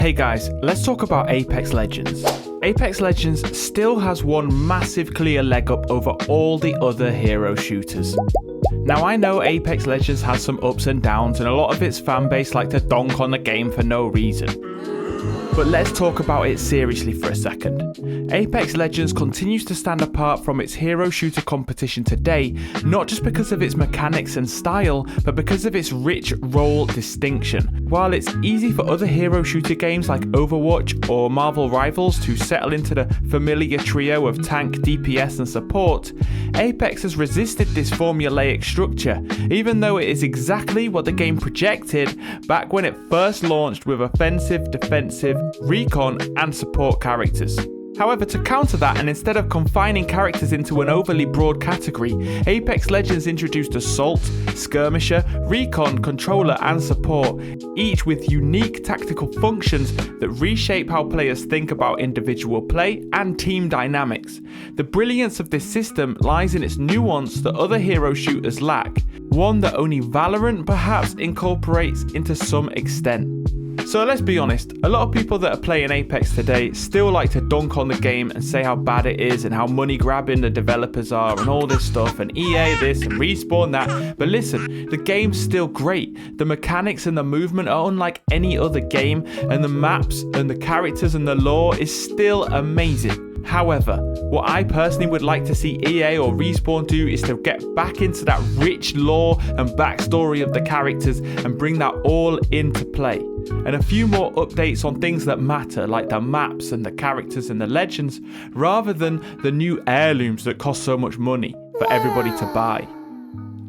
Hey guys, let's talk about Apex Legends. Apex Legends still has one massive clear leg up over all the other hero shooters. Now I know Apex Legends has some ups and downs and a lot of its fan base like to donk on the game for no reason. But let's talk about it seriously for a second. Apex Legends continues to stand apart from its hero shooter competition today, not just because of its mechanics and style, but because of its rich role distinction. While it's easy for other hero shooter games like Overwatch or Marvel Rivals to settle into the familiar trio of tank, DPS and support, Apex has resisted this formulaic structure, even though it is exactly what the game projected back when it first launched with offensive, defensive, recon and support characters. However, to counter that, and instead of confining characters into an overly broad category, Apex Legends introduced Assault, Skirmisher, Recon, Controller and Support, each with unique tactical functions that reshape how players think about individual play and team dynamics. The brilliance of this system lies in its nuance that other hero shooters lack, one that only Valorant perhaps incorporates into some extent. So let's be honest, a lot of people that are playing Apex today still like to dunk on the game and say how bad it is and how money grabbing the developers are and all this stuff and EA this and Respawn that. But listen, the game's still great. The mechanics and the movement are unlike any other game, and the maps and the characters and the lore is still amazing. However, what I personally would like to see EA or Respawn do is to get back into that rich lore and backstory of the characters and bring that all into play. And a few more updates on things that matter, like the maps and the characters and the legends, rather than the new heirlooms that cost so much money for everybody to buy.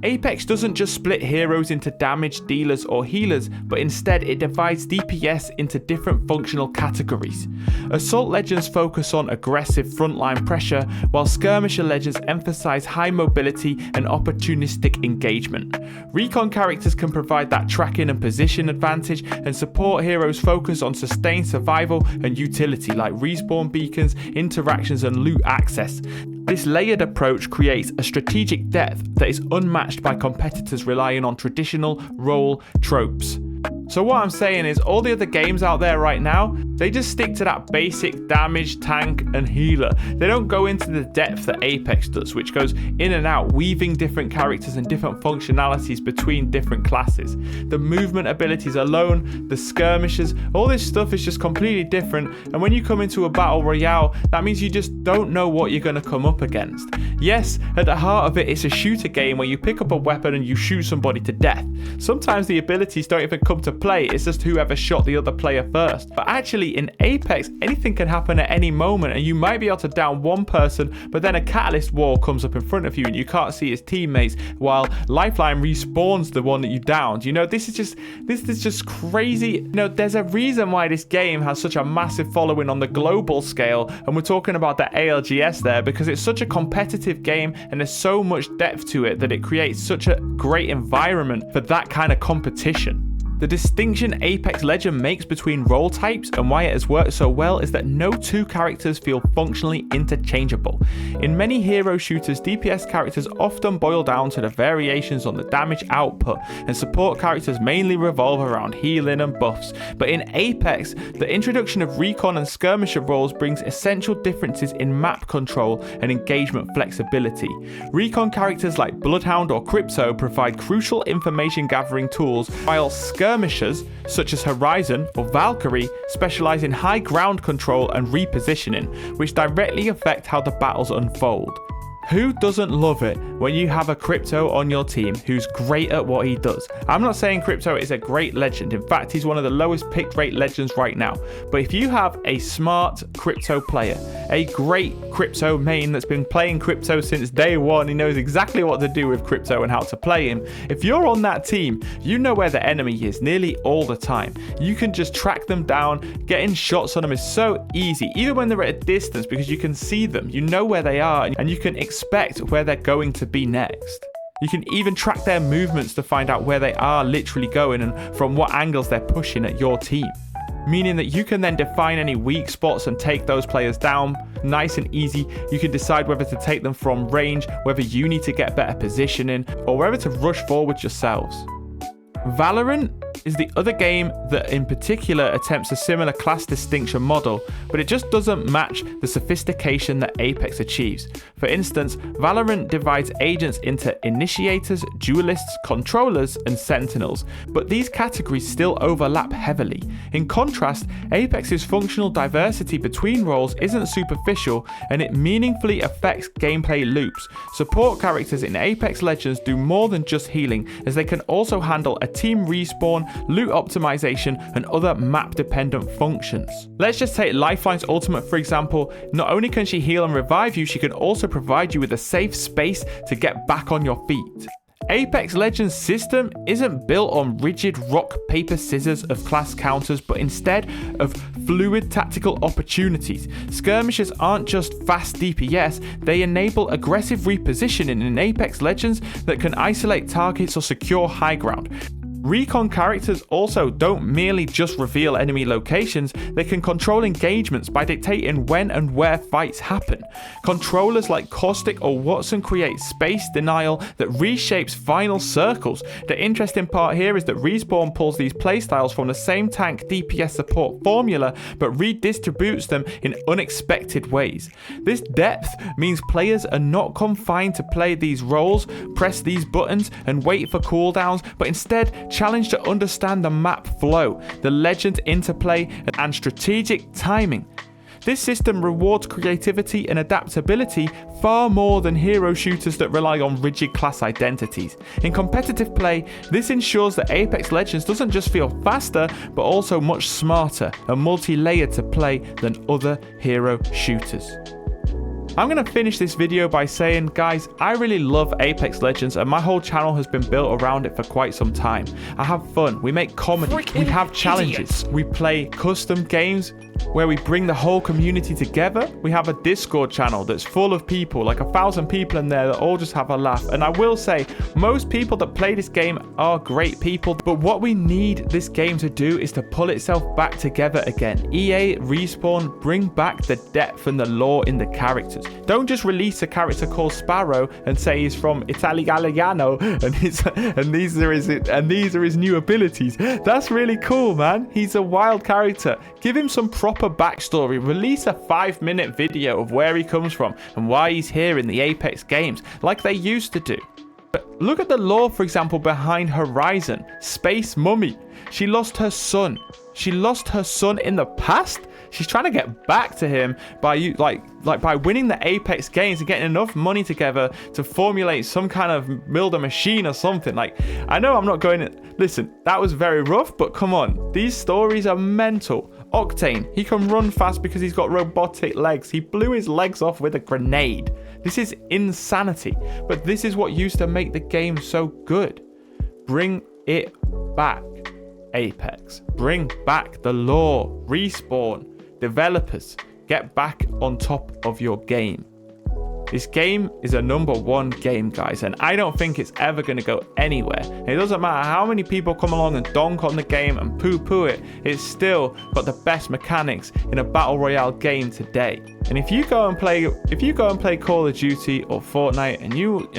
Apex doesn't just split heroes into damage dealers or healers, but instead it divides DPS into different functional categories. Assault Legends focus on aggressive frontline pressure, while Skirmisher Legends emphasize high mobility and opportunistic engagement. Recon characters can provide that tracking and position advantage, and support heroes focus on sustained survival and utility like respawn beacons, interactions and loot access. This layered approach creates a strategic depth that is unmatched by competitors relying on traditional role tropes. So what I'm saying is, all the other games out there right now, they just stick to that basic damage, tank and healer. They don't go into the depth that Apex does, which goes in and out, weaving different characters and different functionalities between different classes. The movement abilities alone, the skirmishes, all this stuff is just completely different. And when you come into a battle royale, that means you just don't know what you're going to come up against. Yes, at the heart of it, it's a shooter game where you pick up a weapon and you shoot somebody to death. Sometimes the abilities don't even come to play, it's just whoever shot the other player first. But actually in Apex, anything can happen at any moment, and you might be able to down one person, but then a catalyst wall comes up in front of you and you can't see his teammates, while Lifeline respawns the one that you downed. You know, this is just crazy. You know, there's a reason why this game has such a massive following on the global scale, and we're talking about the ALGS there, because it's such a competitive game and there's so much depth to it that it creates such a great environment for that kind of competition. The distinction Apex Legends makes between role types and why it has worked so well is that no two characters feel functionally interchangeable. In many hero shooters, DPS characters often boil down to the variations on the damage output, and support characters mainly revolve around healing and buffs. But in Apex, the introduction of recon and skirmisher roles brings essential differences in map control and engagement flexibility. Recon characters like Bloodhound or Crypto provide crucial information gathering tools, while skirmishers such as Horizon or Valkyrie specialize in high ground control and repositioning, which directly affect how the battles unfold. Who doesn't love it when you have a Crypto on your team who's great at what he does? I'm not saying Crypto is a great legend. In fact, he's one of the lowest picked rate legends right now. But if you have a smart Crypto player, a great Crypto main that's been playing Crypto since day one, he knows exactly what to do with Crypto and how to play him. If you're on that team, you know where the enemy is nearly all the time. You can just track them down. Getting shots on them is so easy, even when they're at a distance, because you can see them. You know where they are, and you can expect where they're going to be next. You can even track their movements to find out where they are literally going and from what angles they're pushing at your team. Meaning that you can then define any weak spots and take those players down nice and easy. You can decide whether to take them from range, whether you need to get better positioning, or whether to rush forward yourselves. Valorant is the other game that in particular attempts a similar class distinction model, but it just doesn't match the sophistication that Apex achieves. For instance, Valorant divides agents into initiators, duelists, controllers, and sentinels, but these categories still overlap heavily. In contrast, Apex's functional diversity between roles isn't superficial, and it meaningfully affects gameplay loops. Support characters in Apex Legends do more than just healing, as they can also handle a team respawn, loot optimization, and other map-dependent functions. Let's just take Lifeline's ultimate for example. Not only can she heal and revive you, she can also provide you with a safe space to get back on your feet. Apex Legends' system isn't built on rigid rock, paper, scissors of class counters, but instead of fluid tactical opportunities. Skirmishes aren't just fast DPS, they enable aggressive repositioning in Apex Legends that can isolate targets or secure high ground. Recon characters also don't merely just reveal enemy locations, they can control engagements by dictating when and where fights happen. Controllers like Caustic or Watson create space denial that reshapes final circles. The interesting part here is that Respawn pulls these playstyles from the same tank DPS support formula, but redistributes them in unexpected ways. This depth means players are not confined to play these roles, press these buttons, and wait for cooldowns, but instead challenge to understand the map flow, the Legends interplay, and strategic timing. This system rewards creativity and adaptability far more than hero shooters that rely on rigid class identities. In competitive play, this ensures that Apex Legends doesn't just feel faster, but also much smarter and multi-layered to play than other hero shooters. I'm going to finish this video by saying, guys, I really love Apex Legends and my whole channel has been built around it for quite some time. I have fun, we make comedy, we have challenges, we play custom games where we bring the whole community together. We have a Discord channel that's full of people, like 1,000 people in there that all just have a laugh. And I will say, most people that play this game are great people, but what we need this game to do is to pull itself back together again. EA, Respawn, bring back the depth and the lore in the characters. Don't just release a character called Sparrow and say he's from Italiano and these are his new abilities. That's really cool, man. He's a wild character. Give him some proper backstory. Release a 5-minute video of where he comes from and why he's here in the Apex games, like they used to do. But look at the lore, for example, behind Horizon. Space Mummy. She lost her son. She lost her son in the past. She's trying to get back to him by by winning the Apex games and getting enough money together to formulate some kind of build a machine or something. Like, I know I'm not going to listen, that was very rough, but come on, these stories are mental. Octane, he can run fast because he's got robotic legs. He blew his legs off with a grenade. This is insanity, but this is what used to make the game so good. Bring it back, Apex. Bring back the lore. Respawn, developers, get back on top of your game. This game is a #1 game, guys, and I don't think it's ever going to go anywhere. And it doesn't matter how many people come along and donk on the game and poo-poo it, it's still got the best mechanics in a battle royale game today. And if you go and play Call of Duty or Fortnite and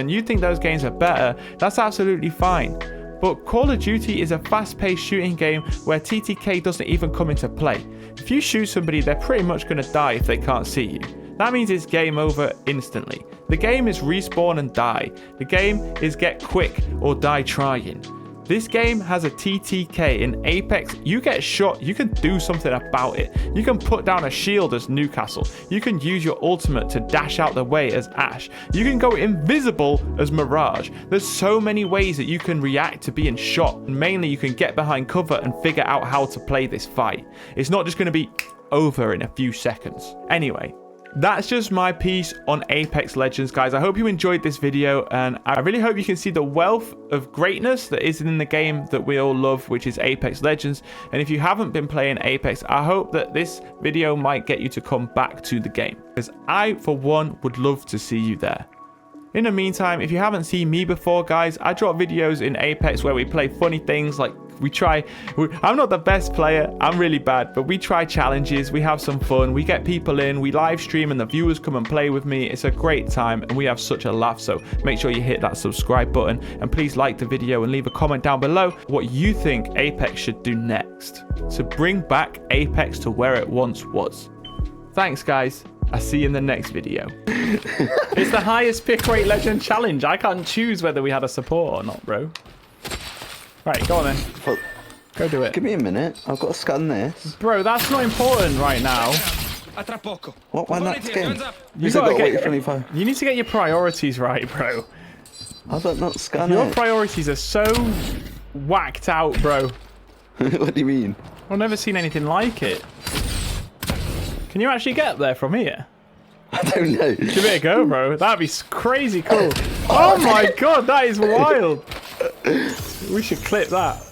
you think those games are better, that's absolutely fine. But Call of Duty is a fast-paced shooting game where TTK doesn't even come into play. If you shoot somebody, they're pretty much going to die if they can't see you. That means it's game over instantly. The game is respawn and die. The game is get quick or die trying. This game has a TTK. In Apex, you get shot, you can do something about it. You can put down a shield as Newcastle. You can use your ultimate to dash out the way as Ash. You can go invisible as Mirage. There's so many ways that you can react to being shot. And mainly you can get behind cover and figure out how to play this fight. It's not just going to be over in a few seconds. Anyway, that's just my piece on Apex Legends, guys. I hope you enjoyed this video, and I really hope you can see the wealth of greatness that is in the game that we all love, which is Apex Legends. And if you haven't been playing Apex, I hope that this video might get you to come back to the game, because I, for one, would love to see you there. In the meantime, if you haven't seen me before, guys, I drop videos in Apex where we play funny things like I'm not the best player, I'm really bad, but we try challenges, we have some fun, we get people in, we live stream and the viewers come and play with me. It's a great time and we have such a laugh, so make sure you hit that subscribe button and please like the video and leave a comment down below what you think Apex should do next to bring back Apex to where it once was. Thanks, guys. I'll see you in the next video. It's the highest pick rate legend challenge. I can't choose whether we had a support or not, bro. Right, go on then. Go do it. Give me a minute. I've got to scan this. Bro, that's not important right now. What? Why not scan? You gotta wait 25. You need to get your priorities right, bro. I don't not scan Your it. priorities are so whacked out, bro. What do you mean? I've never seen anything like it. Can you actually get there from here? I don't know. Give it a go, bro. That'd be crazy cool. Oh my god, that is wild. We should clip that.